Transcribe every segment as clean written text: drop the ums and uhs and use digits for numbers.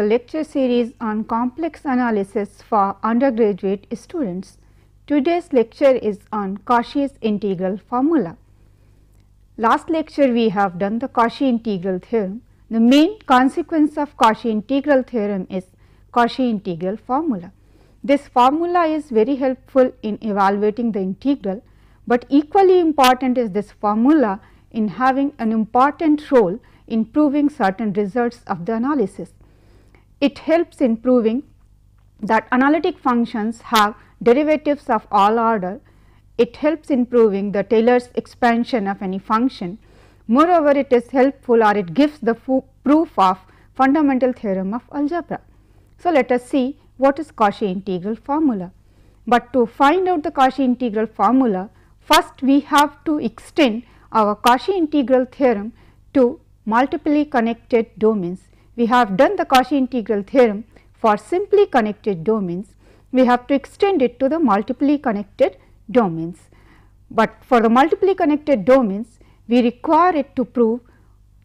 the lecture series on complex analysis for undergraduate students. Today's lecture is on Cauchy's integral formula. Last lecture we have done the Cauchy integral theorem. The main consequence of Cauchy integral theorem is Cauchy integral formula. This formula is very helpful in evaluating the integral, but equally important is this formula in having an important role in proving certain results of the analysis. It helps in proving that analytic functions have derivatives of all order. It helps in proving the Taylor's expansion of any function. Moreover, it is helpful or it gives the proof of fundamental theorem of algebra. So, let us see what is Cauchy integral formula. But to find out the Cauchy integral formula, first we have to extend our Cauchy integral theorem to multiply connected domains. We have done the Cauchy integral theorem for simply connected domains. We have to extend it to the multiply connected domains. But for the multiply connected domains, we require it to prove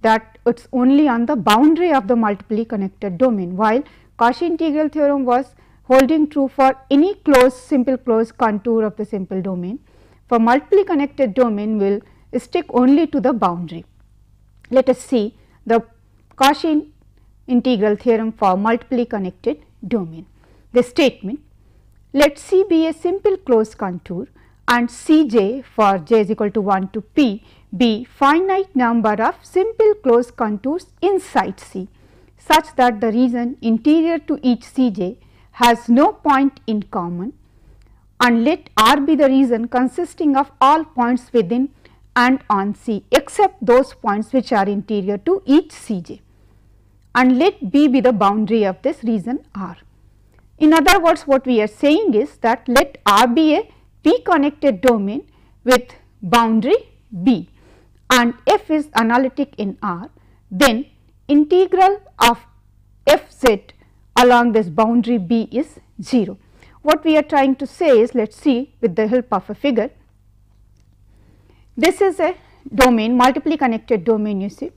that it is only on the boundary of the multiply connected domain, while Cauchy integral theorem was holding true for any simple closed contour of the simple domain. For multiply connected domain, we will stick only to the boundary. Let us see the Cauchy integral theorem for multiply connected domain. The statement, let C be a simple closed contour and Cj for j is equal to 1 to p be finite number of simple closed contours inside C, such that the region interior to each Cj has no point in common, and let R be the region consisting of all points within and on C except those points which are interior to each Cj, and let B be the boundary of this region R. In other words, what we are saying is that let R be a P connected domain with boundary B, and F is analytic in R, then integral of Fz along this boundary B is 0. What we are trying to say is, let us see with the help of a figure. This is a domain, multiply connected domain, you see.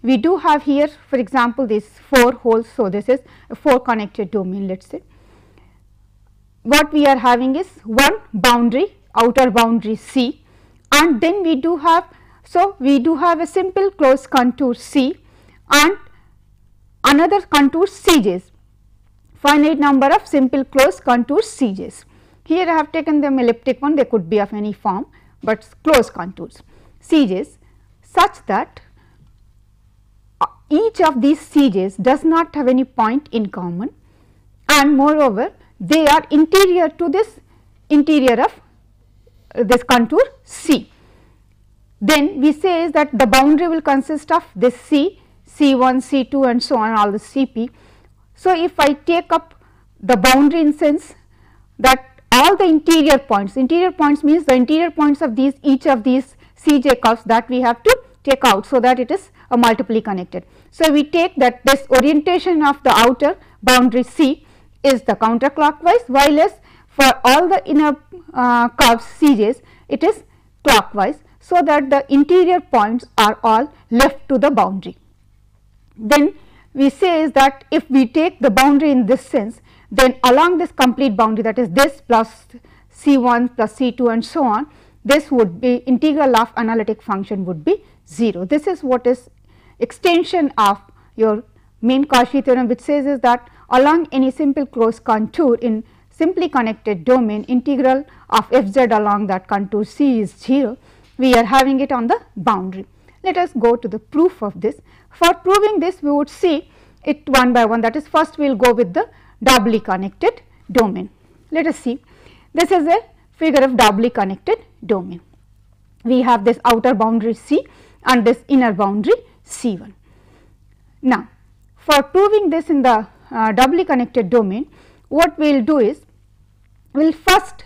We do have here for example these 4 holes. So, this is a 4 connected domain, let us say. What we are having is one boundary, outer boundary C, and then we do have, so we do have a simple closed contour C and another contour Cj's, finite number of simple closed contours Cj's. Here I have taken them elliptic one, they could be of any form, but closed contours Cj's, such that each of these Cj's does not have any point in common, and moreover they are interior to this interior of this contour C. Then we say is that the boundary will consist of this C, C1, C2 and so on, all the Cp. So, if I take up the boundary in sense that all the interior points means the interior points of these, each of these Cj curves that we have to take out, so that it is a multiply connected. So, we take that this orientation of the outer boundary C is the counterclockwise, while as for all the inner curves Cj's it is clockwise, so that the interior points are all left to the boundary. Then we say is that if we take the boundary in this sense, then along this complete boundary, that is this plus C1 plus C2 and so on, this would be integral of analytic function would be 0. This is what is extension of your main Cauchy theorem, which says is that along any simple closed contour in simply connected domain, integral of Fz along that contour C is 0. We are having it on the boundary. Let us go to the proof of this. For proving this, we would see it one by one, that is first we will go with the doubly connected domain. Let us see, this is a figure of doubly connected domain. We have this outer boundary C and this inner boundary C1. Now, for proving this in the doubly connected domain, what we will do is, we will first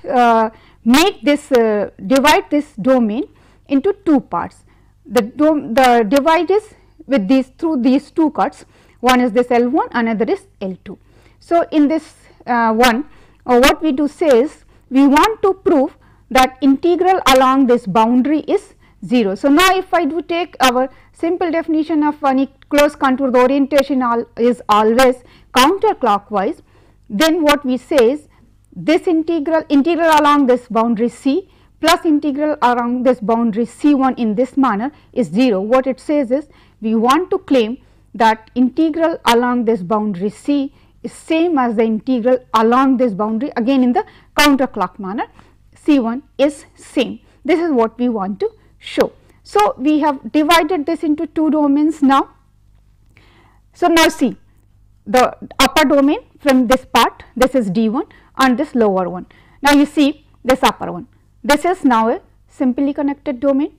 make this divide this domain into 2 parts. The divide is with these through these 2 cuts, one is this L1, another is L2. So, in this one what we do say is, we want to prove that integral along this boundary is 0. So, now if I do take our simple definition of any closed contour the orientation is always counterclockwise, then what we say is this integral along this boundary C plus integral along this boundary C1 in this manner is 0. What it says is we want to claim that integral along this boundary C is same as the integral along this boundary again in the counterclock manner, C1 is same. This is what we want to show. So, we have divided this into two domains now. So, now see the upper domain from this part, this is D1 and this lower one. Now, you see this upper one, this is now a simply connected domain,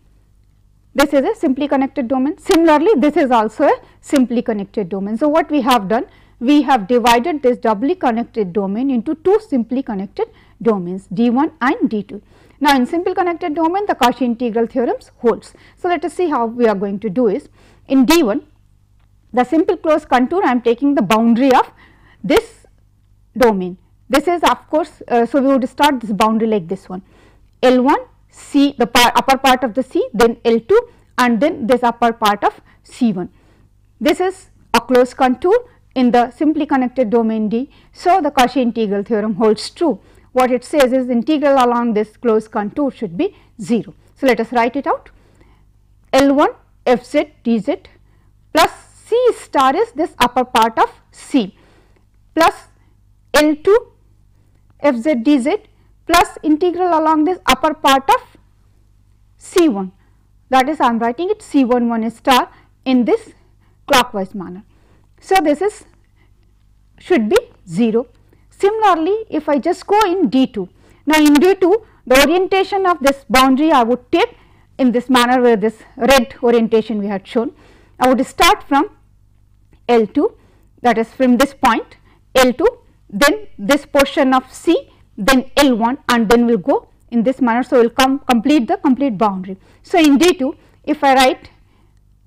this is a simply connected domain. Similarly, this is also a simply connected domain. So, what we have done, we have divided this doubly connected domain into two simply connected domains D1 and D2. Now, in simple connected domain the Cauchy integral theorems holds. So, let us see how we are going to do is in D1 the simple closed contour I am taking the boundary of this domain. This is of course, so we would start this boundary like this one L1 C the upper part of the C, then L2 and then this upper part of C1. This is a closed contour in the simply connected domain D. So, the Cauchy integral theorem holds true. What it says is integral along this closed contour should be 0. So, let us write it out L1 Fz dz plus C star is this upper part of C plus L2 Fz dz plus integral along this upper part of C1, that is I am writing it C11 star in this clockwise manner. So, this is should be 0. Similarly, if I just go in D2, now in D2 the orientation of this boundary I would take in this manner where this red orientation we had shown. I would start from L2, that is from this point L2, then this portion of C, then L1 and then we will go in this manner. So, we will complete the complete boundary. So, in D2 if I write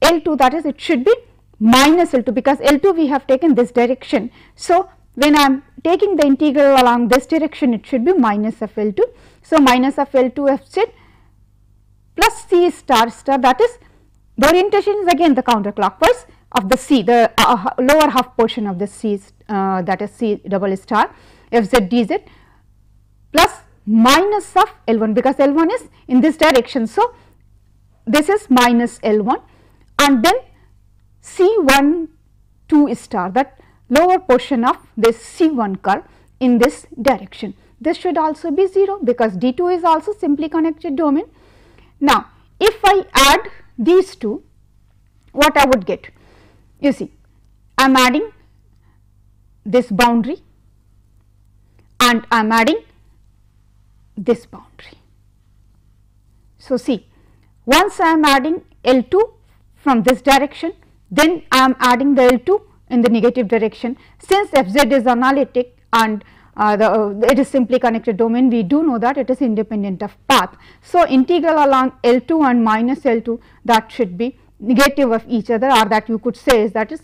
L2, that is it should be minus L2 because L2 we have taken this direction. So, when I am taking the integral along this direction it should be minus of L2. So, minus of L2 Fz plus C star star, that is the orientation is again the counterclockwise of the C, the lower half portion of the C, that is C double star Fz dz plus minus of L1 because L1 is in this direction. So, this is minus L1 and then C1 2 star, that lower portion of this C1 curve in this direction. This should also be 0 because D2 is also simply connected domain. Now, if I add these two, what I would get? You see, I am adding this boundary and I am adding this boundary. So, see, once I am adding L2 from this direction, then I am adding the L2 in the negative direction. Since Fz is analytic and it is simply connected domain, we do know that it is independent of path. So, integral along L2 and minus L2, that should be negative of each other, or that you could say is that is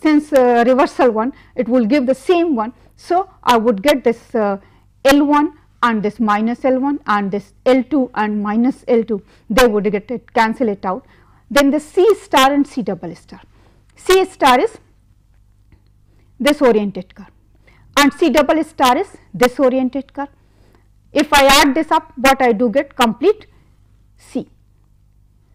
since reversal one it will give the same one. So, I would get this L1 and this minus L1 and this L2 and minus L2, they would get it, cancel it out. Then the C star and C double star. C star is this oriented curve and C double star is this oriented curve. If I add this up, what I do get? Complete C.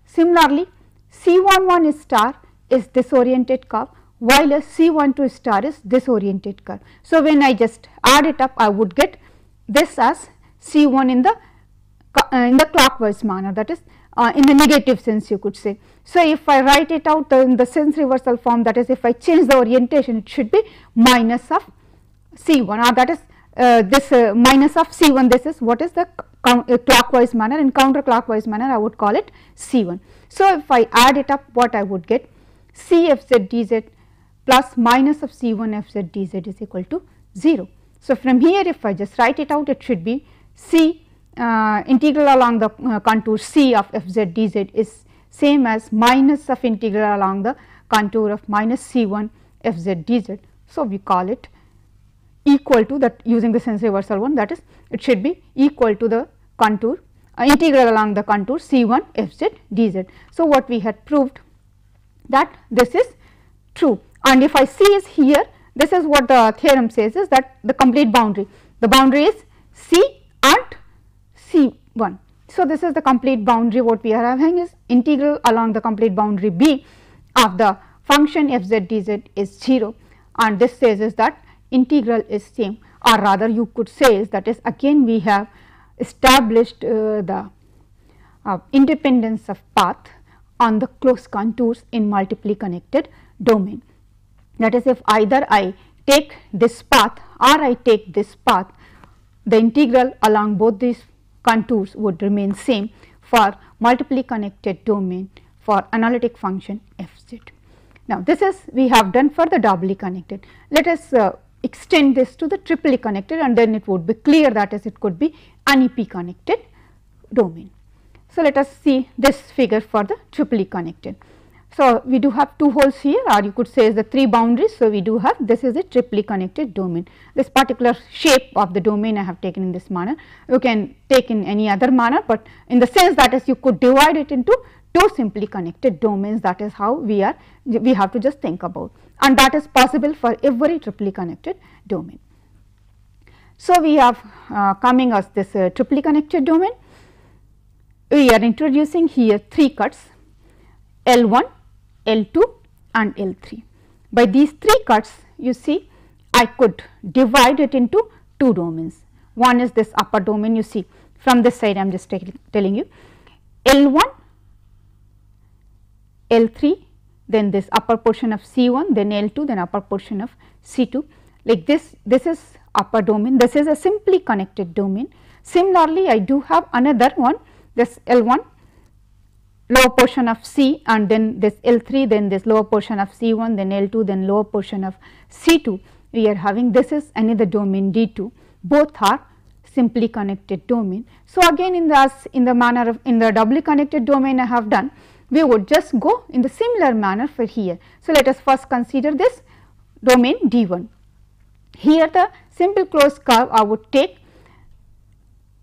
Similarly, C11 star is this oriented curve, while a C12 star is this oriented curve. So, when I just add it up, I would get this as C1 in the clockwise manner, that is in the negative sense you could say. So, if I write it out in the sense reversal form, that is if I change the orientation, it should be minus of C1, or that is this minus of C1, this is what is the clockwise manner, in counterclockwise manner I would call it C1. So, if I add it up, what I would get? C Fz dz plus minus of C1 Fz dz is equal to 0. So, from here if I just write it out, it should be C integral along the contour C of Fz dz is same as minus of integral along the contour of minus C1 Fz dz. So, we call it equal to that, using the sense reversal one, that is it should be equal to the contour integral along the contour C1 Fz dz. So, what we had proved that this is true. And if I C is here, this is what the theorem says is that the complete boundary, the boundary is C and C1. So, this is the complete boundary. What we are having is integral along the complete boundary B of the function f z d z is 0, and this says is that integral is same, or rather you could say is that is again we have established the independence of path on the closed contours in multiply connected domain. That is, if either I take this path or I take this path, the integral along both these contours would remain same for multiply connected domain for analytic function f z. Now, this is we have done for the doubly connected. Let us extend this to the triply connected, and then it would be clear that is it could be UniP connected domain. So, let us see this figure for the triply connected. So, we do have two holes here, or you could say is the three boundaries. So, we do have this is a triply connected domain. This particular shape of the domain I have taken in this manner. You can take in any other manner, but in the sense that is you could divide it into two simply connected domains. That is how we have to just think about, and that is possible for every triply connected domain. So, we have coming as this triply connected domain. We are introducing here three cuts L1, L2 and L3. By these three cuts, you see I could divide it into two domains. One is this upper domain, you see from this side I am just telling you L1, L3, then this upper portion of C1, then L2, then upper portion of C2, like this. This is upper domain, this is a simply connected domain. Similarly, I do have another one, this L1, lower portion of C, and then this L3, then this lower portion of C1, then L2, then lower portion of C2. We are having this is another domain D2, both are simply connected domain. So, again in the manner of in the doubly connected domain I have done, we would just go in the similar manner for here. So, let us first consider this domain D1. Here the simple closed curve I would take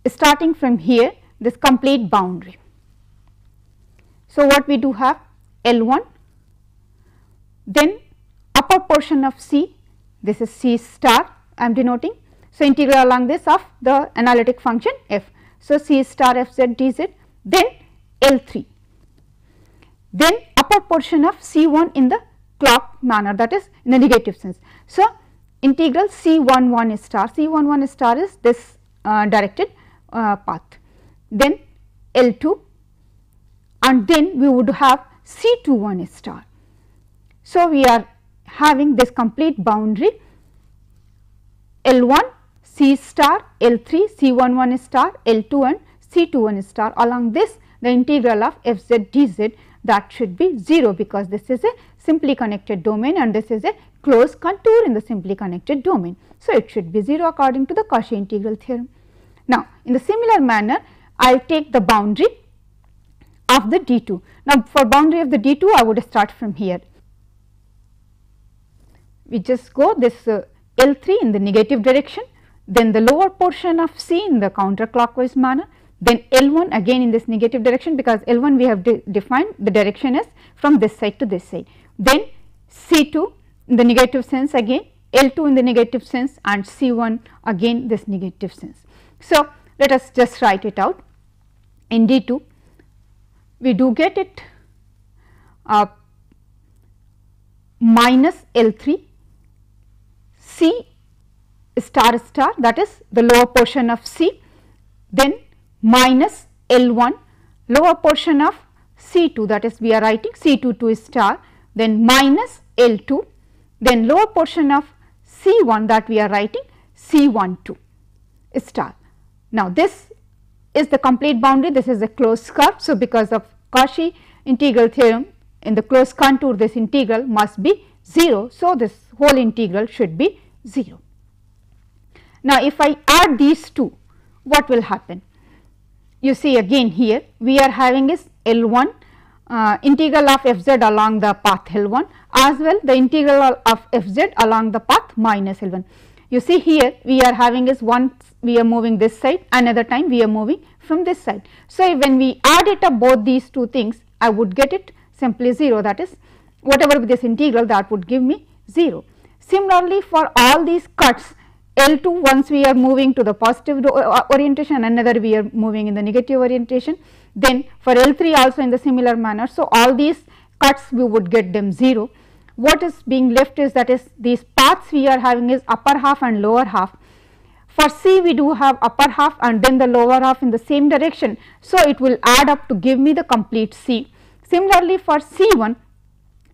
starting from here this complete boundary. So, what we do have L1, then upper portion of C, this is C star I am denoting. So, integral along this of the analytic function f. So, C star f z d z, then L3, then upper portion of C1 in the clock manner, that is in the negative sense. So, integral C11 star, C11 star is this directed path, then L2, and then we would have C21 star. So, we are having this complete boundary L1, C star, L3, C11 star, L2 and C21 star. Along this the integral of f z d z, that should be 0, because this is a simply connected domain and this is a closed contour in the simply connected domain. So, it should be 0 according to the Cauchy integral theorem. Now, in the similar manner I will take the boundary of the D2. Now, for boundary of the D2 I would start from here. We just go this L3 in the negative direction, then the lower portion of C in the counterclockwise manner, then L1 again in this negative direction, because L1 we have defined the direction is from this side to this side, then C2 in the negative sense again, L2 in the negative sense and C1 again this negative sense. So, let us just write it out. In D2 we do get it minus L3 C star star, that is the lower portion of C, then minus L1 lower portion of C2, that is we are writing C22 star, then minus L2, then lower portion of C1, that we are writing C12 star. Now, this is the complete boundary, this is a closed curve. So, because of Cauchy integral theorem in the closed contour this integral must be 0. So, this whole integral should be 0. Now, if I add these two, what will happen? You see again here we are having is L1 integral of f z along the path L1, as well the integral of f z along the path minus L1. You see here we are having is once we are moving this side, another time we are moving from this side. So, when we add it up both these two things, I would get it simply 0, that is whatever this integral, that would give me 0. Similarly, for all these cuts L2, once we are moving to the positive orientation, another we are moving in the negative orientation, then for L3 also in the similar manner. So, all these cuts we would get them 0. What is being left is, that is, these paths we are having is upper half and lower half. For C we do have upper half and then the lower half in the same direction. So, it will add up to give me the complete C. Similarly, for C1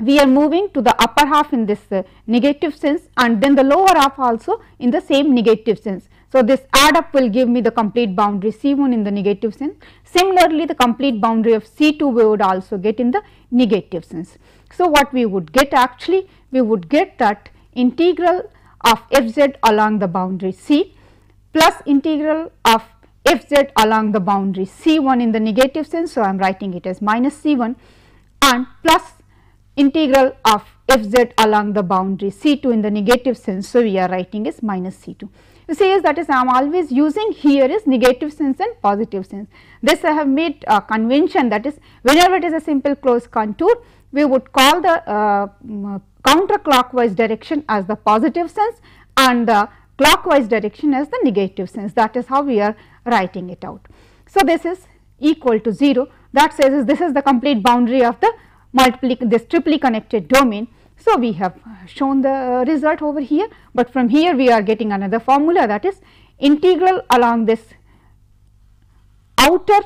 we are moving to the upper half in this negative sense and then the lower half also in the same negative sense. So, this add up will give me the complete boundary C1 in the negative sense. Similarly, the complete boundary of C2 we would also get in the negative sense. So, what we would get, actually we would get that integral of fz along the boundary C plus integral of fz along the boundary C1 in the negative sense. So, I am writing it as minus C1 and plus integral of fz along the boundary C2 in the negative sense. So, we are writing as minus C2. You see is, that is, I am always using here is negative sense and positive sense. This I have made a convention, that is, whenever it is a simple closed contour, we would call the counterclockwise direction as the positive sense and the clockwise direction as the negative sense. That is how we are writing it out. So, this is equal to 0, that says is this is the complete boundary of the this triply connected domain. So, we have shown the result over here, but from here we are getting another formula, that is integral along this outer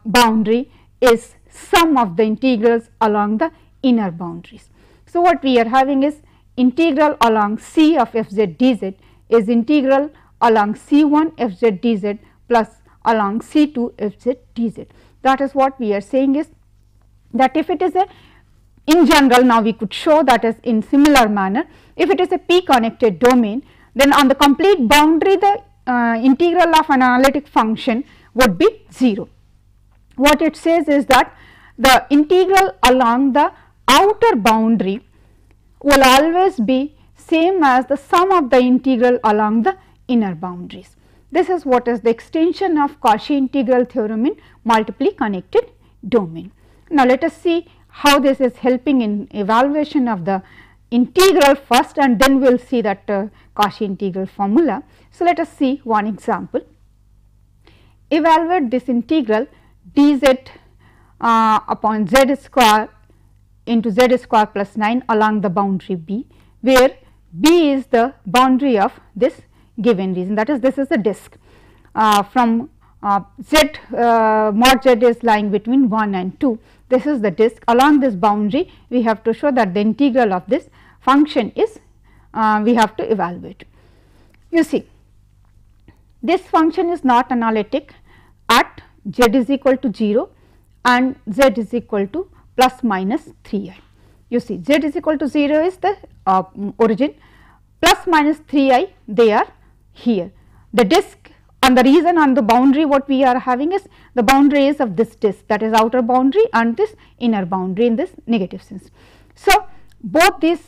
boundary is sum of the integrals along the inner boundaries. So, what we are having is integral along C of fz dz is integral along C1 fz dz plus along C2 fz dz. That is what we are saying is that if it is a, in general, now we could show that is in similar manner, if it is a p connected domain, then on the complete boundary the integral of an analytic function would be 0. What it says is that the integral along the outer boundary will always be same as the sum of the integral along the inner boundaries. This is what is the extension of Cauchy integral theorem in multiply connected domain. Now, let us see how this is helping in evaluation of the integral first, and then we will see that Cauchy integral formula. So, let us see one example. Evaluate this integral dz upon z square into z square plus 9 along the boundary B, where B is the boundary of this given region, that is, this is the disk from z mod z is lying between 1 and 2. This is the disk. Along this boundary we have to show that the integral of this function is we have to evaluate. You see, this function is not analytic at z is equal to 0 and z is equal to plus minus 3i. You see, z is equal to 0 is the origin, plus minus 3i they are here. The disk, and the reason on the boundary what we are having is the boundary is of this disk, that is outer boundary and this inner boundary in this negative sense. So, both these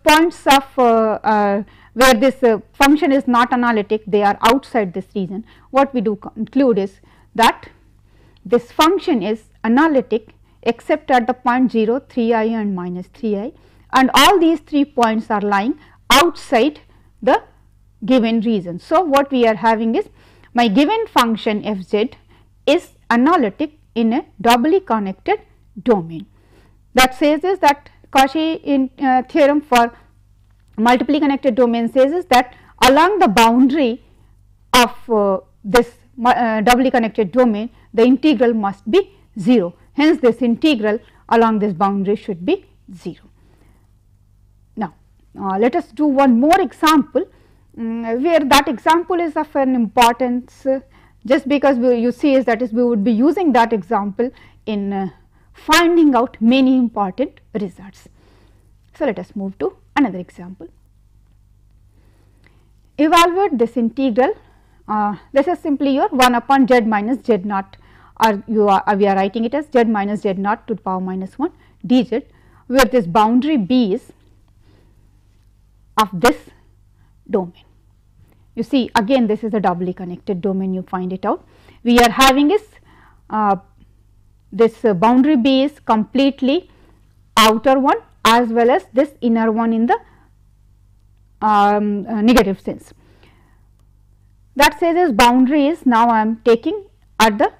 points of where this function is not analytic, they are outside this region. What we do conclude is that this function is analytic except at the point 0, 3i and minus 3i, and all these 3 points are lying outside the given region. So, what we are having is my given function f z is analytic in a doubly connected domain. That says is that Cauchy theorem for multiply connected domain says is that along the boundary of this doubly connected domain, the integral must be 0. Hence, this integral along this boundary should be 0. Now, let us do one more example where that example is of an importance, just because you see is that is we would be using that example in finding out many important results. So, let us move to another example. Evaluate this integral, this is simply your 1 upon z minus z naught, or we are writing it as z minus z naught to the power minus 1 dz, where this boundary B is of this domain. You see, again this is a doubly connected domain, you find it out. We are having is this boundary B is completely outer one as well as this inner one in the negative sense. That says is boundary is, now I am taking at the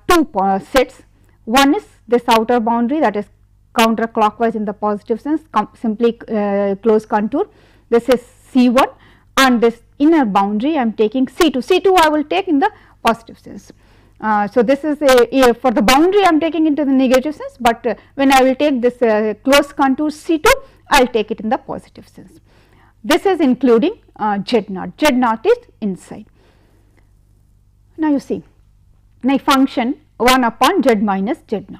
two sets. One is this outer boundary, that is counterclockwise in the positive sense, simply close contour. This is C1, and this inner boundary I am taking C2. C2 I will take in the positive sense. So, this is for the boundary I am taking into the negative sense, but when I will take this close contour C2, I will take it in the positive sense. This is including Z0, Z0 is inside. Now, you see my function 1 upon Z minus Z0.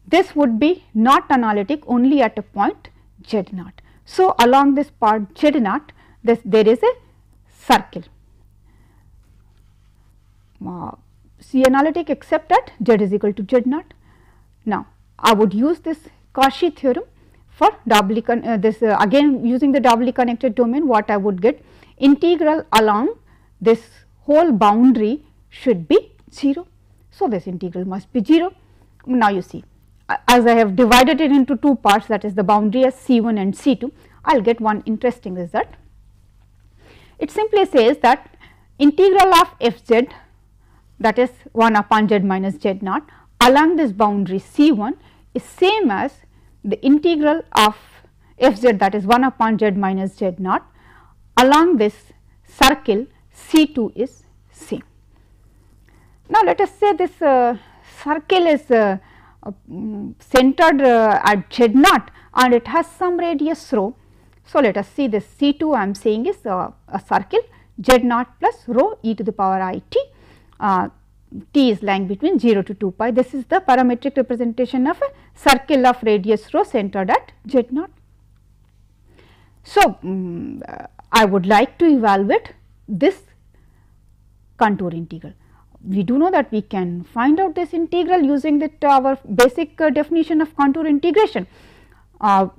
This would be not analytic only at a point Z0. So, along this part Z0, there is a circle. C analytic except at Z is equal to Z0. Now, I would use this Cauchy theorem for doubly again using the doubly connected domain. What I would get, integral along this whole boundary should be 0. So, this integral must be 0. Now, you see, as I have divided it into two parts, that is the boundary as C1 and C2, I will get one interesting result. It simply says that integral of fz, that is 1 upon Z minus Z0 along this boundary C1 is same as the integral of fz, that is 1 upon Z minus Z0 along this circle C2 is same. Now, let us say this circle is centered at Z0 and it has some radius rho. So, let us see this C2 I am saying is a circle Z0 plus rho e to the power I t. T is lying between 0 to 2 pi. This is the parametric representation of a circle of radius rho centered at Z0. So, I would like to evaluate this contour integral. We do know that we can find out this integral using our basic definition of contour integration.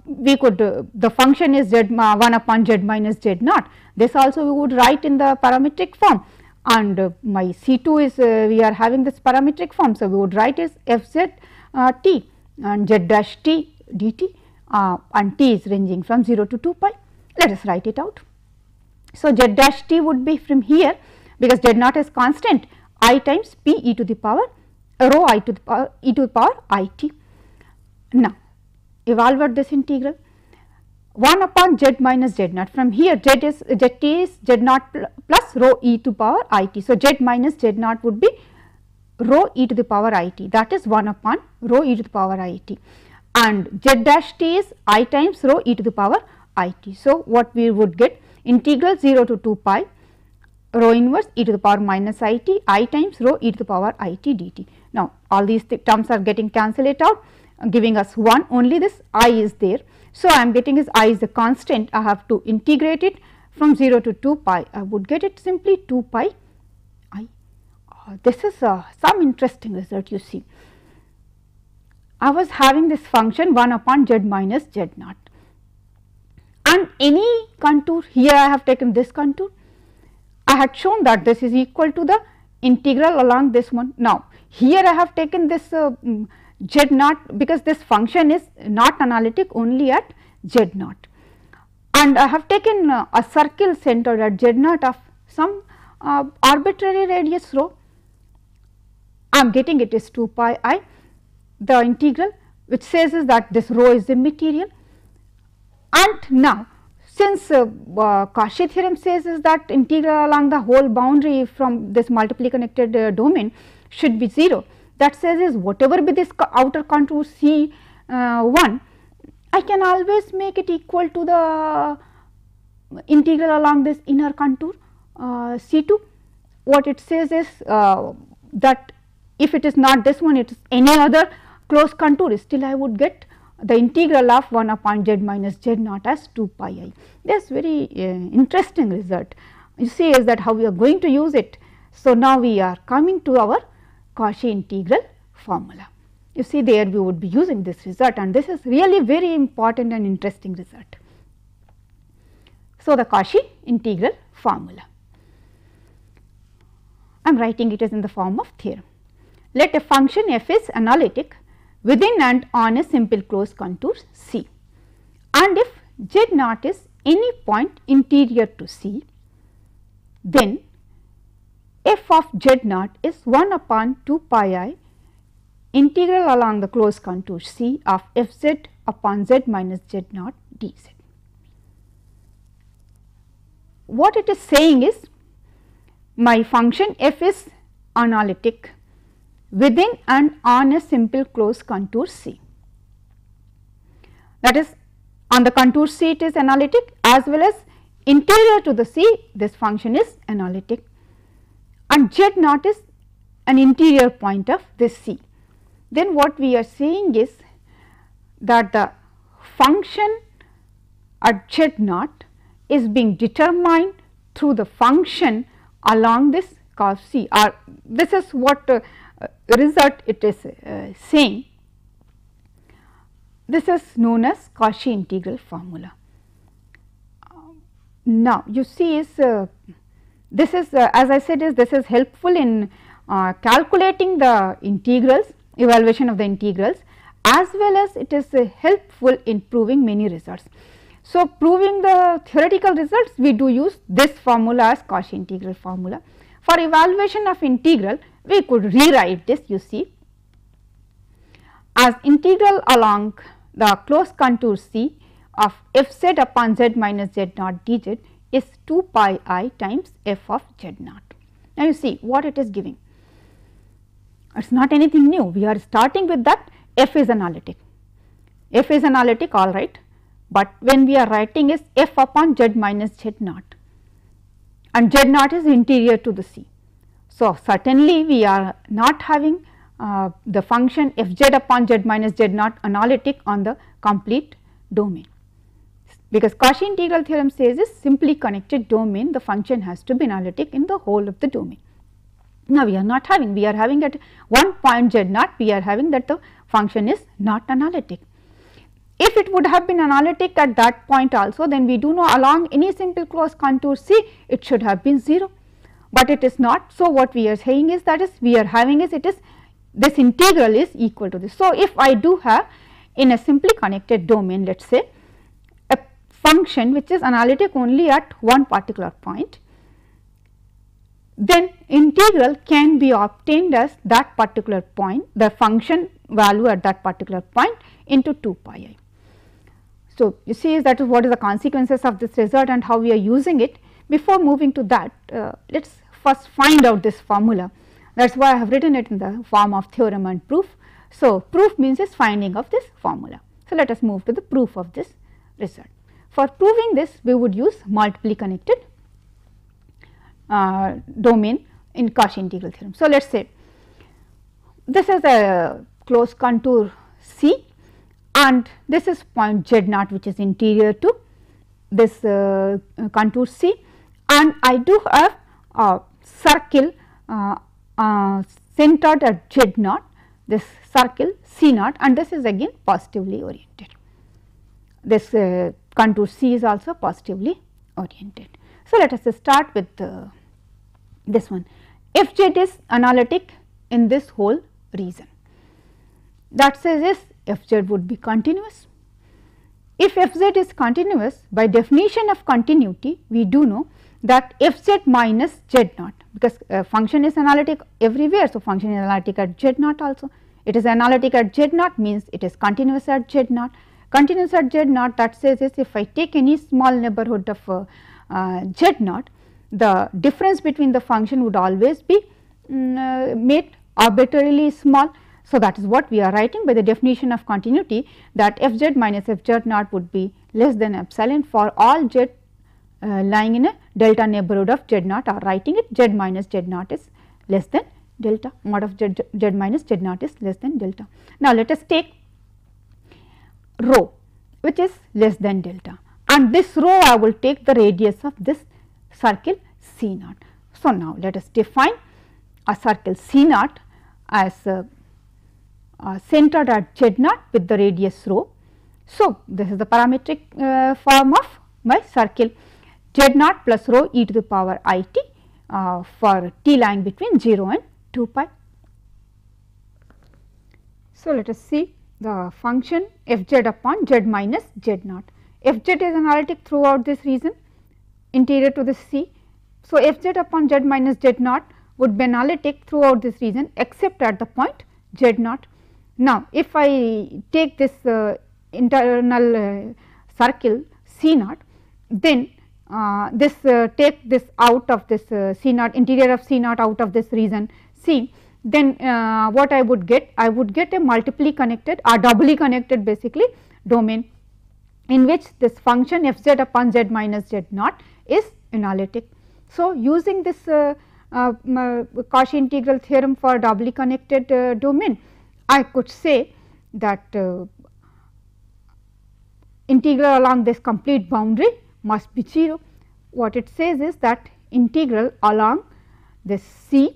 We could the function is Z 1 upon Z minus Z0. This also we would write in the parametric form, and my C2 is we are having this parametric form. So, we would write is fz t and z dash t dt and t is ranging from 0 to 2 pi. Let us write it out. So, z dash t would be from here, because Z0 is constant, I times p e to the power rho I to the power e to the power I t. Now, evaluate this integral 1 upon Z minus Z0. From here Z is Z0 plus rho e to the power I t. So, Z minus Z0 would be rho e to the power I t, that is 1 upon rho e to the power I t, and Z dash t is I times rho e to the power I t. So, what we would get, integral 0 to 2 pi rho inverse e to the power minus I t, I times rho e to the power I t dt. Now, all these terms are getting cancelled out, giving us 1, only this I is there. So, I am getting is I is a constant, I have to integrate it from 0 to 2 pi, I would get it simply 2 pi I. This is some interesting result, you see. I was having this function 1 upon Z minus Z0, and any contour, here I have taken this contour, I had shown that this is equal to the integral along this one. Now, here I have taken this Z0, because this function is not analytic only at Z0, and I have taken a circle centered at Z0 of some arbitrary radius rho. I am getting it is 2 pi I. The integral which says is that this rho is immaterial, and now since Cauchy theorem says is that integral along the whole boundary from this multiply connected domain should be 0, that says is whatever be this outer contour C1, I can always make it equal to the integral along this inner contour C2. What it says is that if it is not this one, it is any other close contour, still I would get the integral of 1 upon Z minus Z0 as 2 pi I. That is very interesting result. You see is that how we are going to use it. So, now we are coming to our Cauchy integral formula. You see there we would be using this result, and this is really very important and interesting result. So, the Cauchy integral formula, I am writing it as in the form of theorem. Let a function f is analytic within and on a simple closed contour C, and if z naught is any point interior to C, then f of z naught is 1 upon 2 pi I integral along the closed contour C of f z upon z minus z naught d z. What it is saying is, my function f is analytic within and on a simple closed contour C. That is, on the contour C it is analytic, as well as interior to the C this function is analytic, and z naught is an interior point of this C. Then what we are saying is that the function at z naught is being determined through the function along this curve C, or this is what result it is saying. This is known as Cauchy integral formula. Now you see is this is as I said, is this is helpful in calculating the integrals, evaluation of the integrals, as well as it is helpful in proving many results. So, proving the theoretical results, we do use this formula as Cauchy integral formula. For evaluation of integral, we could rewrite this, you see, as integral along the closed contour C of f z upon z minus z naught d z is 2 pi I times f of z naught. Now, you see what it is giving. It is not anything new, we are starting with that f is analytic. F is analytic, all right, but when we are writing is f upon z minus z naught, and z naught is interior to the C. So, certainly we are not having the function f z upon z minus z naught analytic on the complete domain, because Cauchy integral theorem says is simply connected domain, the function has to be analytic in the whole of the domain. Now, we are not having, we are having at one point z naught, we are having that the function is not analytic. If it would have been analytic at that point also, then we do know along any simple closed contour C it should have been 0, but it is not. So, what we are saying is that is we are having is it is this integral is equal to this. So, if I do have in a simply connected domain, let us say a function which is analytic only at one particular point, then integral can be obtained as that particular point, the function value at that particular point into 2 pi I. So, you see that is what is the consequences of this result and how we are using it. Before moving to that, let us first find out this formula. That is why I have written it in the form of theorem and proof. So, proof means is finding of this formula. So, let us move to the proof of this result. For proving this, we would use multiply connected domain in Cauchy integral theorem. So, let us say this is a closed contour C, and this is point z naught which is interior to this contour C, and I do have a circle centered at z naught, this circle C naught, and this is again positively oriented. This contour C is also positively oriented. So, let us start with this one. F z is analytic in this whole region. That says is f z would be continuous. If f z is continuous, by definition of continuity, we do know that f z minus z naught, because function is analytic everywhere. So, function is analytic at z naught also. It is analytic at z naught means it is continuous at z naught. Continuous at z naught, that says is if I take any small neighborhood of z naught, the difference between the function would always be made arbitrarily small. So, that is what we are writing by the definition of continuity, that f z minus f z naught would be less than epsilon for all z lying in a delta neighborhood of z naught, or writing it z minus z naught is less than delta, mod of z minus z naught is less than delta. Now, let us take rho which is less than delta, and this rho I will take the radius of this circle C naught. So, now let us define a circle C naught as centered at z naught with the radius rho. So, this is the parametric form of my circle z naught plus rho e to the power I t for t lying between 0 and 2 pi. So, let us see the function f z upon z minus z naught. F z is analytic throughout this region interior to the C. So, f z upon z minus z naught would be analytic throughout this region except at the point z naught. Now, if I take this internal circle C naught, then this take this out of this C naught, interior of C naught out of this region C, then what I would get? I would get a multiply connected or doubly connected basically domain in which this function f z upon z minus z naught is analytic. So, using this Cauchy integral theorem for doubly connected domain, I could say that integral along this complete boundary must be 0. What it says is that integral along this C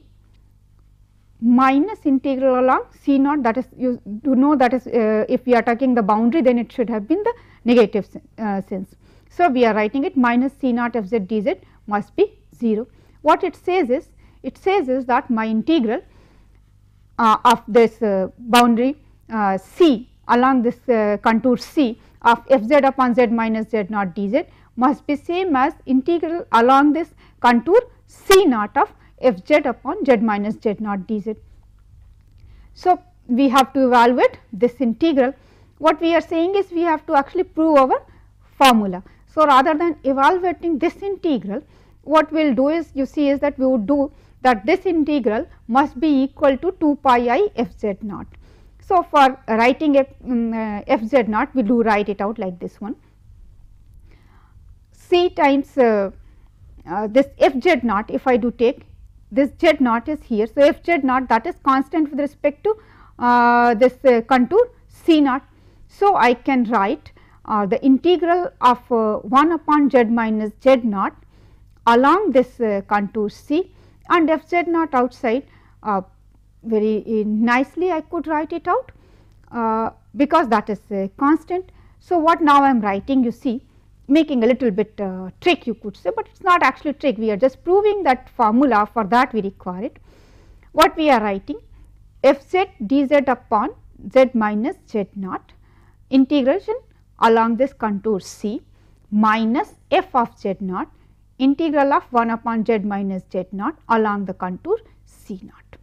minus integral along C naught, that is you do know that is if we are taking the boundary, then it should have been the negative sense. So, we are writing it minus C naught f z d z must be 0. What it says is that my integral of this boundary C along this contour C of f z upon z minus z naught d z must be same as integral along this contour C naught of f z upon z minus z naught d z. So, we have to evaluate this integral. What we are saying is we have to actually prove our formula. So, rather than evaluating this integral, what we will do is you see is that we would do that this integral must be equal to 2 pi I f z naught. So, for writing f z naught, we do write it out like this one, C times this f z naught, if I do take this z naught is here. So, f z naught, that is constant with respect to this contour C naught. So, I can write the integral of 1 upon z minus z naught along this contour C, and f z naught outside very nicely I could write it out because that is a constant. So, what now I am writing, you see, making a little bit trick you could say, but it is not actually trick, we are just proving that formula. For that we require it. What we are writing, f z d z upon z minus z naught integration along this contour C minus f of z naught integral of 1 upon z minus z naught along the contour C naught.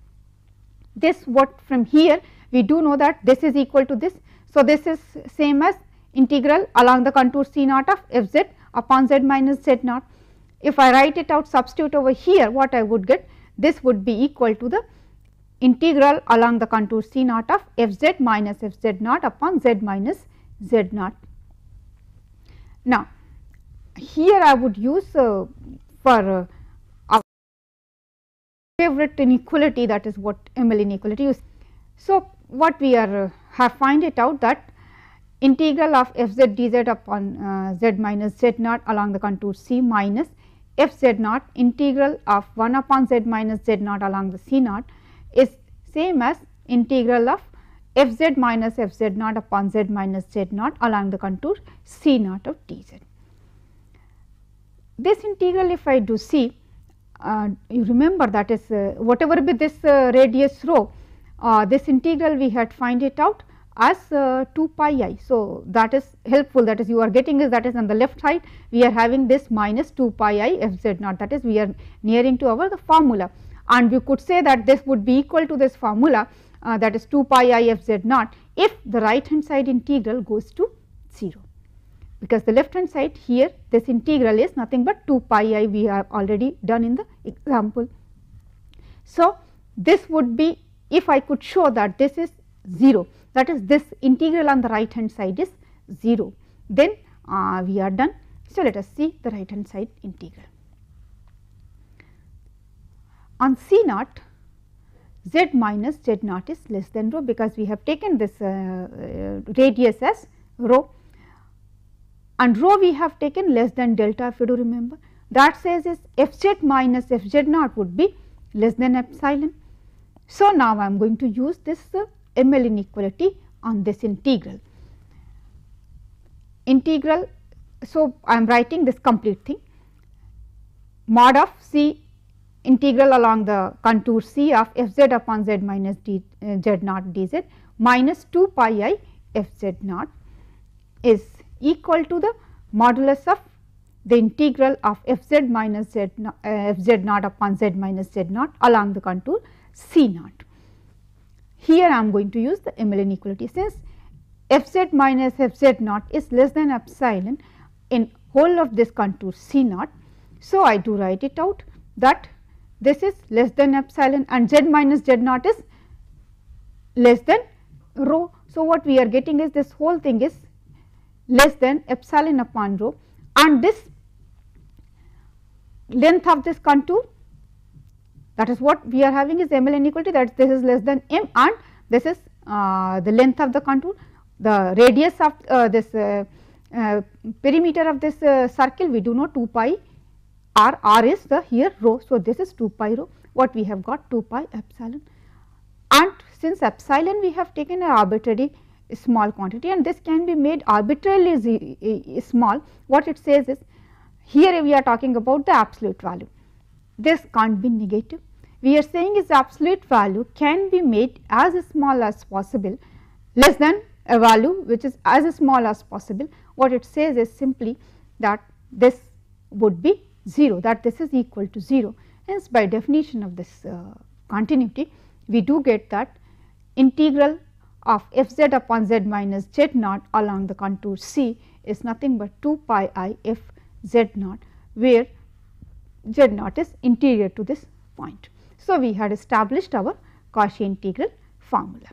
This what from here we do know that this is equal to this. So, this is same as integral along the contour C naught of f z upon z minus z naught. If I write it out, substitute over here, what I would get, this would be equal to the integral along the contour C naught of f z minus f z naught upon z minus z naught. Now, here I would use for our favorite inequality, that is what ML inequality is. So, what we are have find it out that integral of f z d z upon z minus z naught along the contour C minus f z naught integral of 1 upon z minus z naught along the C naught is same as integral of f z minus f z naught upon z minus z naught along the contour C naught of d z. This integral, if I do see, you remember that is whatever be this radius rho, this integral we had find it out as 2 pi I. So, that is helpful, that is you are getting is that is on the left side we are having this minus 2 pi I f z naught, that is we are nearing to our the formula, and we could say that this would be equal to this formula that is 2 pi I f z naught if the right hand side integral goes to 0, because the left hand side here this integral is nothing but 2 pi I, we have already done in the example. So, this would be, if I could show that this is 0, that is this integral on the right hand side is 0, then we are done. So, let us see the right hand side integral. On C naught, z minus z naught is less than rho, because we have taken this radius as rho, and rho we have taken less than delta, if you do remember. That says is f z minus f z naught would be less than epsilon. So, now I am going to use this ML inequality on this integral. So, I am writing this complete thing, mod of C integral along the contour C of f z upon z minus z naught d z minus 2 pi I f z naught is equal to the modulus of the integral of f z minus z f z naught upon z minus z naught along the contour C naught. Here I am going to use the Emel inequality, since f z minus f z naught is less than epsilon in whole of this contour C naught. So, I do write it out that this is less than epsilon and z minus z naught is less than rho. So, what we are getting is this whole thing is less than epsilon upon rho, and this length of this contour, that is what we are having is Emel inequality, that this is less than m and this is the length of the contour. The radius of this perimeter of this circle we do know 2 pi r is the here rho. So, this is 2 pi rho, what we have got 2 pi epsilon, and since epsilon we have taken an arbitrary small quantity and this can be made arbitrarily small. What it says is, here we are talking about the absolute value, this can't be negative. We are saying is absolute value can be made as small as possible, less than a value which is as small as possible. What it says is simply that this would be 0, that this is equal to 0. Hence, by definition of this continuity, we do get that integral of f z upon z minus z naught along the contour C is nothing but 2 pi I f z naught, where z naught is interior to this point. So, we had established our Cauchy integral formula.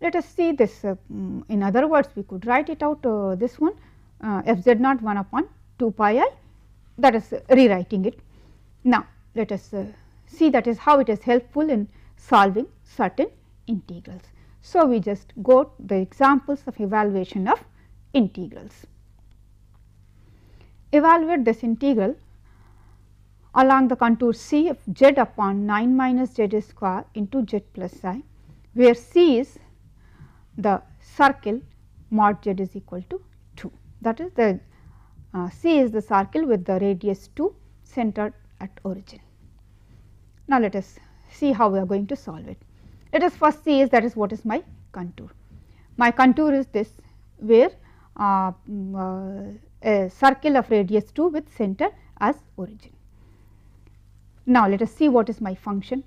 Let us see this in other words, we could write it out this one f z naught 1 upon 2 pi I, that is rewriting it. Now, let us see that is how it is helpful in solving certain integrals. So, we just go the examples of evaluation of integrals. Evaluate this integral along the contour C of z upon 9 minus z square into z plus I, where C is the circle mod z is equal to 2, that is the C is the circle with the radius 2 centered at origin. Now, let us see how we are going to solve it. Let us first see is that is what is my contour. My contour is this, where a circle of radius 2 with center as origin. Now, let us see what is my function.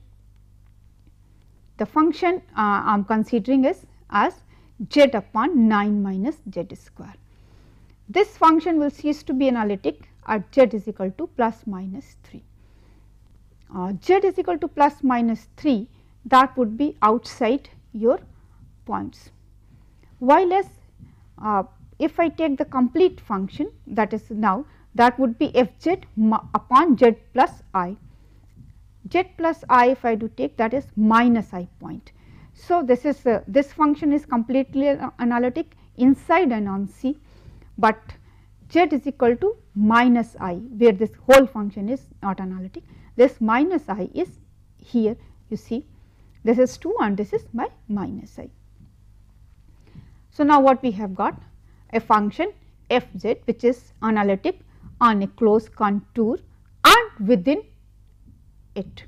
The function I am considering is as z upon 9 minus z square. This function will cease to be analytic at z is equal to plus minus 3. Z is equal to plus minus 3, that would be outside your points, while as if I take the complete function, that is now that would be f z upon z plus I. Z plus I if I do take, that is minus I point. So, this is this function is completely analytic inside and on C, but z is equal to minus I, where this whole function is not analytic. This minus I is here, you see this is 2 and this is my minus I. So, now what we have got a function f z which is analytic on a closed contour and within it,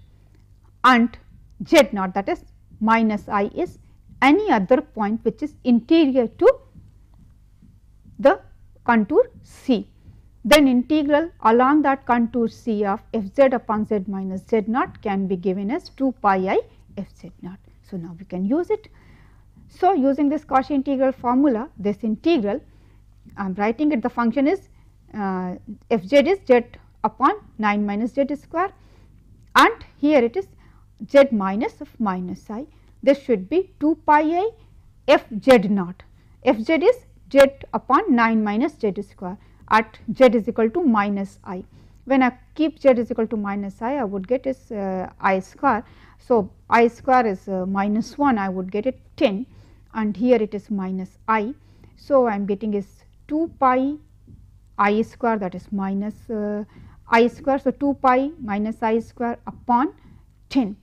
and z naught, that is minus I is any other point which is interior to the contour C. Then integral along that contour C of f z upon z minus z naught can be given as 2 pi I f z naught. So, now we can use it. So, using this Cauchy integral formula, this integral I am writing it, the function is f z is z upon 9 minus z square, and here it is z minus of minus I. This should be 2 pi I f z naught. F z is z upon 9 minus z square at z is equal to minus I. When I keep z is equal to minus I would get is I square. So, I square is minus 1, I would get it 10, and here it is minus I. So, I am getting is 2 pi I square, that is minus I square. So, 2 pi minus I square upon 10,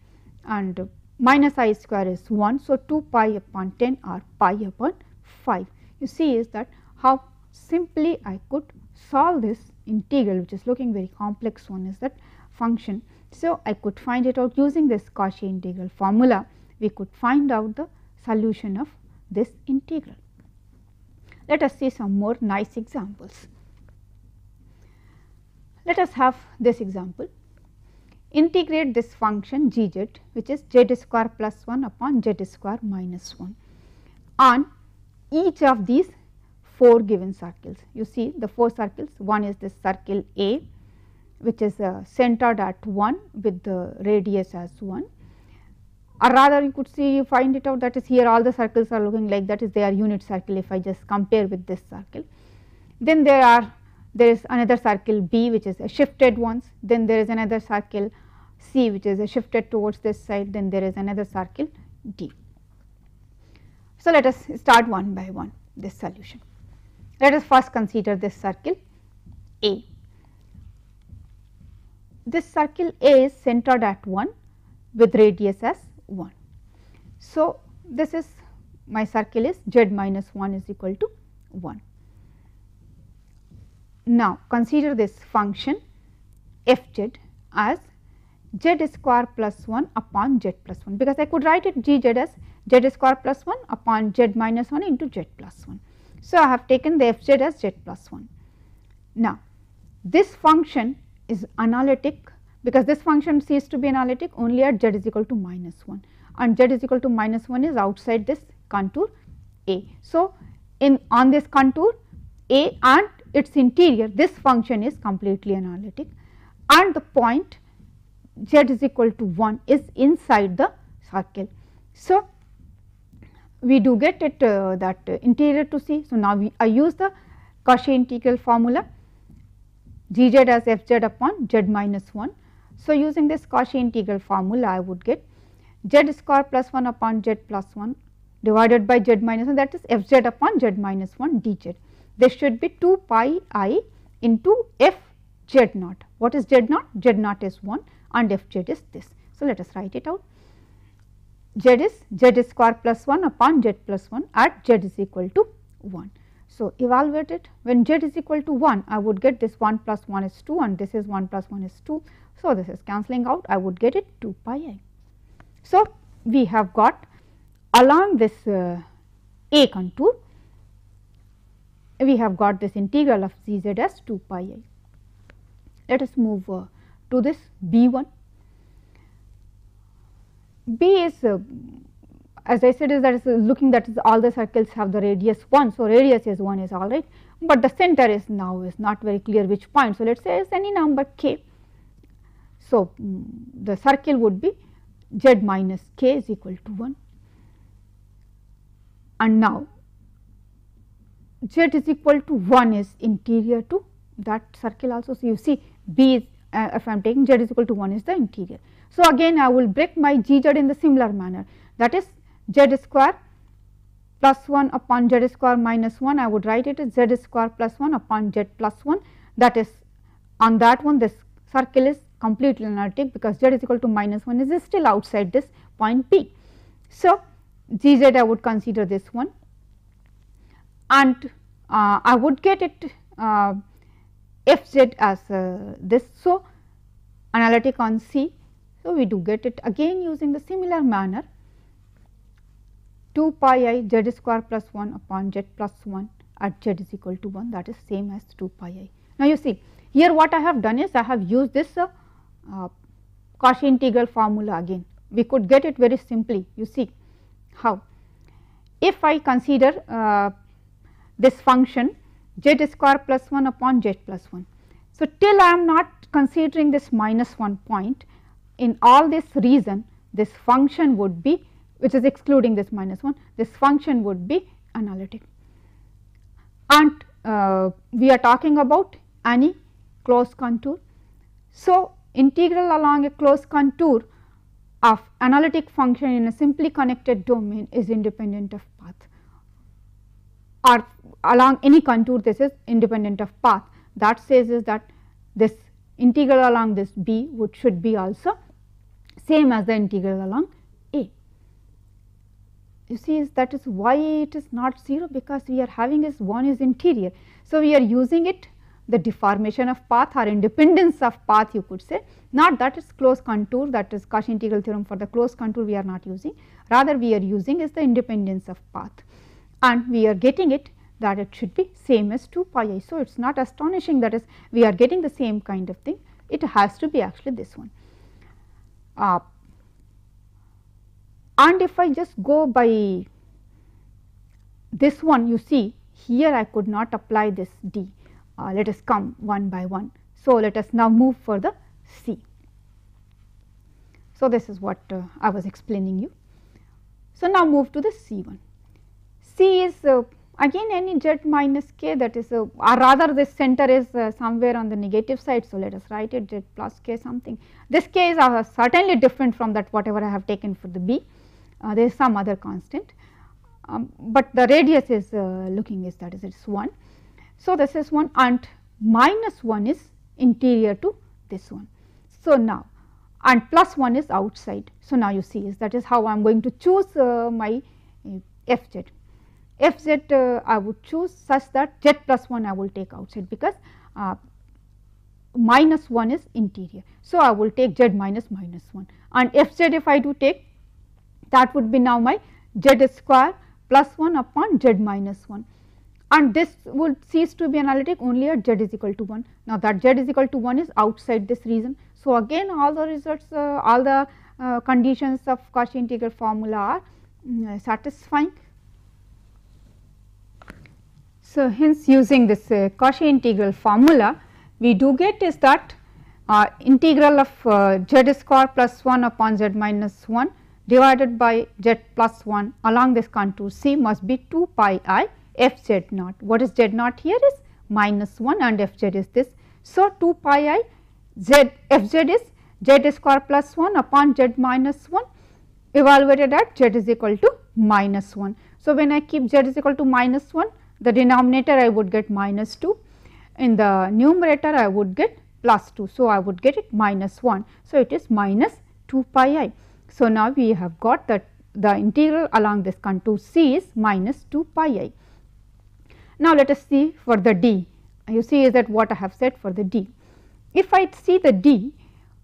and minus I square is 1. So, 2 pi upon 10 or pi upon 5. You see is that how simply I could solve this integral, which is looking very complex one is that function. So, I could find it out using this Cauchy integral formula. We could find out the solution of this integral. Let us see some more nice examples. Let us have this example. Integrate this function gz, which is z square plus 1 upon z square minus 1 on each of these 4 given circles. You see the 4 circles, one is this circle A, which is centered at 1 with the radius as 1, or rather you could see, you find it out, that is here all the circles are looking like that is they are unit circle if I just compare with this circle. Then there is another circle B which is a shifted ones, then there is another circle C which is a shifted towards this side, then there is another circle D. So, let us start one by one this solution. Let us first consider this circle A. This circle A is centered at 1 with radius as 1. So, this is my circle is z minus 1 is equal to 1. Now, consider this function f z as z square plus 1 upon z plus 1, because I could write it g z as z square plus 1 upon z minus 1 into z plus 1. So, I have taken the f z as z plus 1. Now, this function is analytic, because this function ceases to be analytic only at z is equal to minus 1, and z is equal to minus 1 is outside this contour A. So, on this contour A and its interior, this function is completely analytic, and the point z is equal to 1 is inside the circle. So, we do get it that interior to C. So, now I use the Cauchy integral formula gz as f z upon z minus 1. So, using this Cauchy integral formula, I would get z square plus 1 upon z plus 1 divided by z minus 1, that is f z upon z minus 1 dz. This should be 2 pi I into f z naught. What is z naught? Z naught is 1 and f z is this. So, let us write it out. Z is z square plus 1 upon z plus 1 at z is equal to 1. So, evaluate it. When z is equal to 1, I would get this 1 plus 1 is 2 and this is 1 plus 1 is 2. So, this is cancelling out, I would get it 2 pi I. So, we have got along this A contour, we have got this integral of gz as 2 pi I. Let us move to this B1. B is as I said is that is looking that is all the circles have the radius 1. So, radius is 1 is all right, but the center is now is not very clear which point. So, let us say is any number k. So, the circle would be z minus k is equal to 1, and now z is equal to 1 is interior to that circle also. So, you see B is if I am taking z is equal to 1 is the interior. So, again I will break my gz in the similar manner, that is z square plus 1 upon z square minus 1, I would write it as z square plus 1 upon z plus 1, that is on that one this circle is completely analytic, because z is equal to minus 1 is still outside this point P. So, gz I would consider this one, and I would get it fz as this. So, analytic on C. So, we do get it again using the similar manner, 2 pi I z square plus 1 upon z plus 1 at z is equal to 1, that is same as 2 pi I. Now, you see here what I have done is I have used this Cauchy integral formula again. We could get it very simply, you see how. If I consider this function z square plus 1 upon z plus 1. So, till I am not considering this minus 1 point, in all this region this function would be, which is excluding this minus 1, this function would be analytic, and we are talking about any closed contour. So, integral along a closed contour of analytic function in a simply connected domain is independent of path, or along any contour this is independent of path. That says is that this integral along this B should be also same as the integral along A. You see is that is why it is not 0, because we are having is 1 is interior. So, we are using it the deformation of path or independence of path, you could say, not that is closed contour, that is Cauchy integral theorem for the closed contour we are not using, rather we are using is the independence of path, and we are getting it that it should be same as 2 pi I. So, it is not astonishing, that is we are getting the same kind of thing, it has to be actually this one. And if I just go by this one, you see here I could not apply this D. Let us come one by one. So, let us now move for the C. So, this is what I was explaining you. So, now move to the C one. C is again any z minus k, that is or rather this center is somewhere on the negative side. So, let us write it z plus k something. This k is certainly different from that whatever I have taken for the B. There is some other constant, but the radius is looking is that is it is 1. So, this is 1 and minus 1 is interior to this one. So, now and plus 1 is outside. So, now you see is that is how I am going to choose my Fz. Fz I would choose such that z plus 1 I will take outside, because minus 1 is interior. So, I will take z minus minus 1, and Fz if I do take, that would be now my z square plus 1 upon z minus 1, and this would cease to be analytic only at z is equal to 1. Now, that z is equal to 1 is outside this region. So, again all the results all the conditions of Cauchy integral formula are satisfying. So, hence using this Cauchy integral formula, we do get is that integral of z square plus 1 upon z minus 1 divided by z plus 1 along this contour C must be 2 pi I f z naught. What is z naught here is minus 1 and f z is this. So, 2 pi I z f z is z square plus 1 upon z minus 1 evaluated at z is equal to minus 1. So, when I keep z is equal to minus 1, the denominator I would get minus 2, in the numerator I would get plus 2. So, I would get it minus 1. So, it is minus 2 pi I. So, now we have got that the integral along this contour C is minus 2 pi I. Now, let us see for the D. You see is that what I have said for the D. If I see the D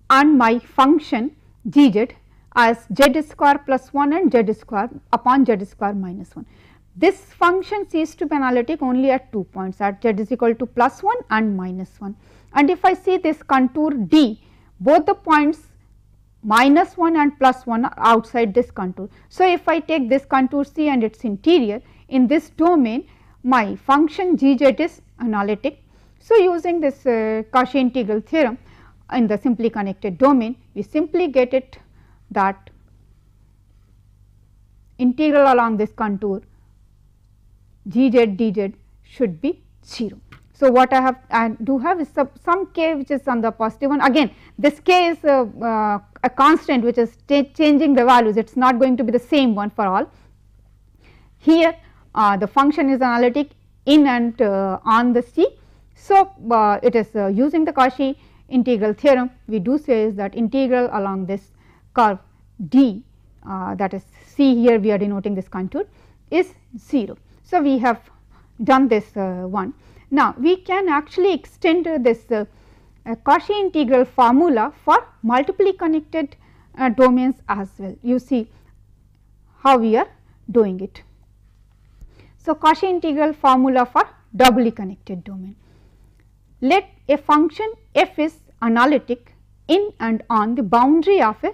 and my function g z as z square plus 1 and z square upon z square minus 1. This function ceases to be analytic only at 2 points, at z is equal to plus 1 and minus 1. And if I see this contour D, both the points minus 1 and plus 1 are outside this contour. So, if I take this contour C and its interior, in this domain my function g z is analytic. So, using this Cauchy integral theorem in the simply connected domain, we simply get it that integral along this contour g z d z should be 0. So, what I do have is some k which is on the positive one. Again this k is a constant which is changing the values, it is not going to be the same one for all. Here the function is analytic in and on the C. So, it is using the Cauchy integral theorem, we do say is that integral along this curve D, that is C, here we are denoting this contour, is 0. So, we have done this one. Now, we can actually extend this Cauchy integral formula for multiply connected domains as well. You see how we are doing it. So, Cauchy integral formula for doubly connected domain. Let a function f is analytic in and on the boundary of a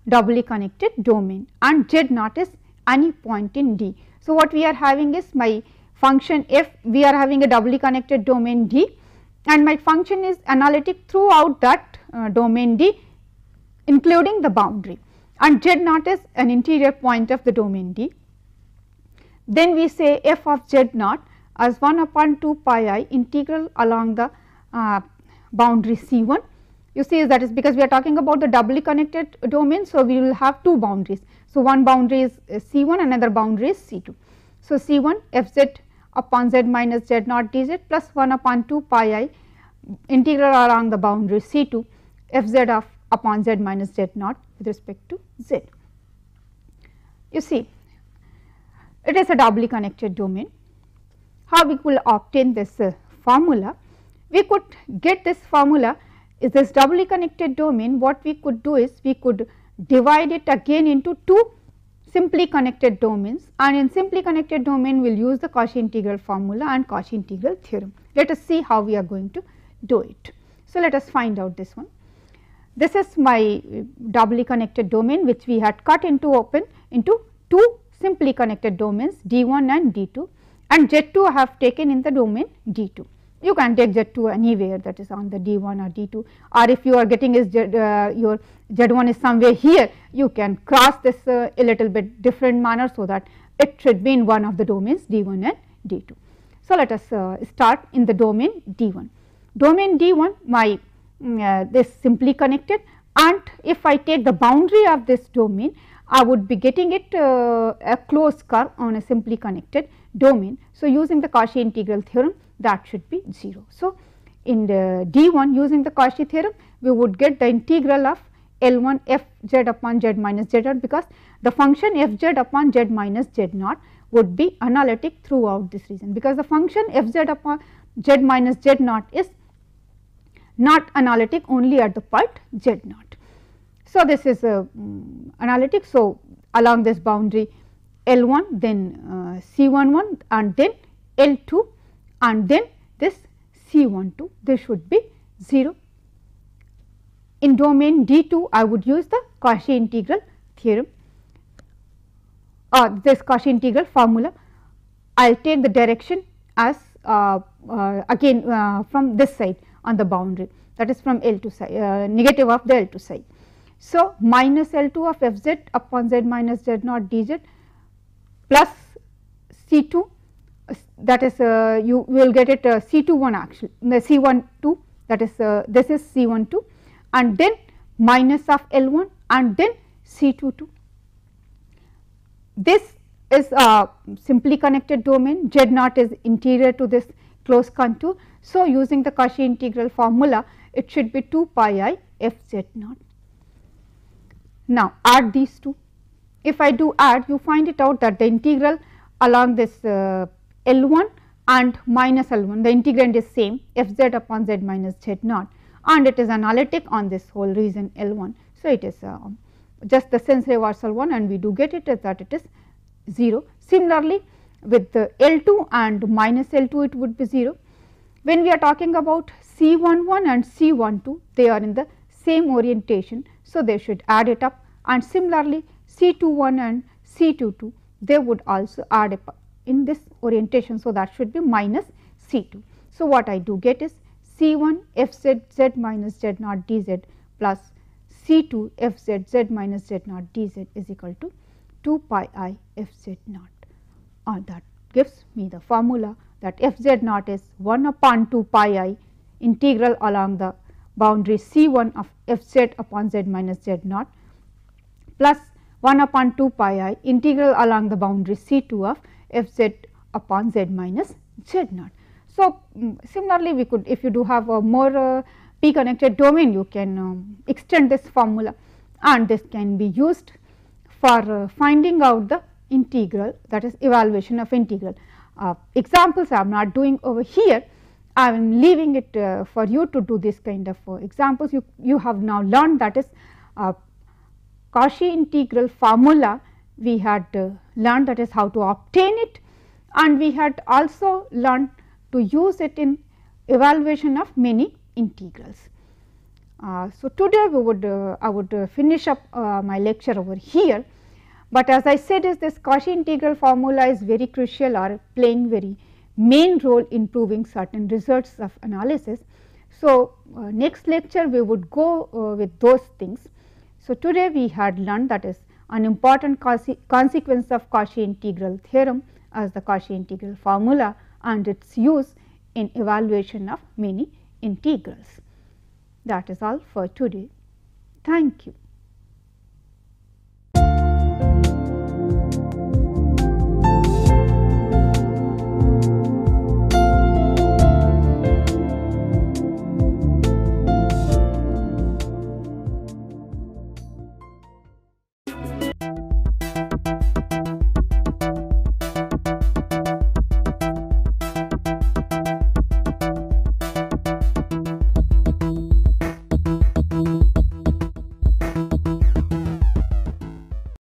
doubly connected domain and z naught is any point in D. So, what we are having is my function f, we are having a doubly connected domain D and my function is analytic throughout that domain D including the boundary, and z naught is an interior point of the domain D. Then we say f of z naught as 1 upon 2 pi I integral along the boundary C1. You see that is because we are talking about the doubly connected domain. So, we will have two boundaries. So, one boundary is C1, another boundary is C2. So, C1 f z upon z minus z naught dz plus 1 upon 2 pi I integral along the boundary C2 f z of upon z minus z naught with respect to z. You see it is a doubly connected domain. How we will obtain this formula? we could get this formula is this doubly connected domain. What we could do is we could divide it again into two simply connected domains, and in simply connected domain we will use the Cauchy integral formula and Cauchy integral theorem. Let us see how we are going to do it. So, let us find out this one. This is my doubly connected domain which we had cut into two simply connected domains D1 and D2, and Z2 I have taken in the domain D2. You can take Z2 anywhere, that is on the D1 or D2, or if you are getting is your Z1 is somewhere here, you can cross this a little bit different manner, so that it should be in one of the domains D1 and D2. So, let us start in the domain D1. Domain D1 my this simply connected, and if I take the boundary of this domain, I would be getting it a closed curve on a simply connected domain. So, using the Cauchy integral theorem, that should be 0. So, in the D1 using the Cauchy theorem, we would get the integral of L1 f z upon z minus z naught, because the function f z upon z minus z naught would be analytic throughout this region, because the function f z upon z minus z naught is not analytic only at the point z naught. So, this is analytic. So, along this boundary L1, then C11 and then L2 and then this C12, this should be 0. In domain D2 I would use the Cauchy integral theorem or this Cauchy integral formula. I will take the direction as again from this side on the boundary, that is from L2 side, negative of the L2 side. So, minus L2 of f z upon z minus z naught dz plus C2, that is you will get it C21 actually, the C12, that is this is C12, and then minus of L1 and then C22. This is a simply connected domain, z naught is interior to this closed contour. So, using the Cauchy integral formula, it should be 2 pi I f z naught. Now, add these two. If I do add, you find it out that the integral along this L1 and minus L1, the integrand is same f z upon z minus z naught, and it is analytic on this whole region L1. So, it is just the sense reversal one, and we do get it as that it is 0. Similarly, with the L2 and minus L2 it would be 0. When we are talking about C11 and C12, they are in the same orientation. So, they should add it up, and similarly C21 and C22, they would also add up in this orientation. So, that should be minus C2. So, what I do get is C1 f z z minus z naught dz plus C2 f z z minus z naught dz is equal to 2 pi I f z naught, and that gives me the formula that f z naught is 1 upon 2 pi I integral along the boundary C1 of f z upon z minus z naught plus 1 upon 2 pi I integral along the boundary C2 of f z upon z minus z naught. So, similarly we could, if you do have a more p connected domain, you can extend this formula, and this can be used for finding out the integral, that is evaluation of integral. Examples I am not doing over here, I am leaving it for you to do this kind of examples. You have now learned, that is Cauchy integral formula we had learned, that is how to obtain it, and we had also learned to use it in evaluation of many integrals. So, today we would I would finish up my lecture over here, but as I said is this Cauchy integral formula is very crucial or playing very main role in proving certain results of analysis. So, next lecture we would go with those things. So, today we had learned, that is an important consequence of Cauchy integral theorem as the Cauchy integral formula and its use in evaluation of many integrals. That is all for today. Thank you.